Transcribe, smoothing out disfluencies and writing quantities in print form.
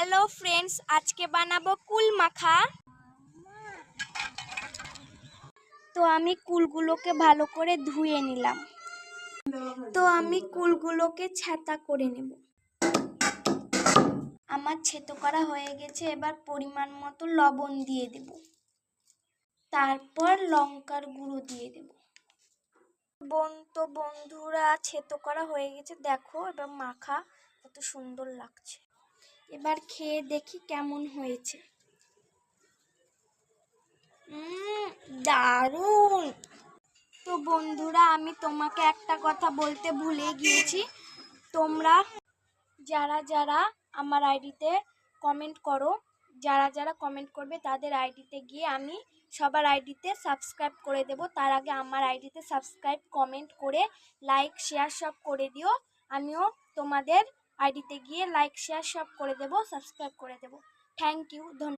Hello friends, আজকে বানাবো কুল মাখা। তো আমি কুলগুলোকে ভালো করে ধুয়ে নিলাম। তো আমি কুলগুলোকে ছাতা করে নেব। আমার ছেতো করা হয়ে গেছে। এবার পরিমাণ মতো লবণ দিয়ে দেব, তারপর লঙ্কার গুঁড়ো দিয়ে দেব। বন্ধুরা, ছেতো করা হয়ে গেছে, দেখো এবার মাখা কত সুন্দর লাগছে। এবার খেয়ে দেখি কেমন হয়েছে। দারুণ। তো বন্ধুরা, আমি তোমাকে একটা কথা বলতে ভুলে গিয়েছি। তোমরা যারা আমার আইডিতে কমেন্ট করো, যারা কমেন্ট করবে তাদের আইডিতে গিয়ে আমি সবার আইডিতে সাবস্ক্রাইব করে দেব। তার আগে আমার আইডিতে সাবস্ক্রাইব, কমেন্ট করে লাইক শেয়ার সব করে দিও। আমিও তোমাদের আইডিতে গিয়ে লাইক শেয়ার সব করে দেব, সাবস্ক্রাইব করে দেব। থ্যাংক ইউ, ধন্যবাদ।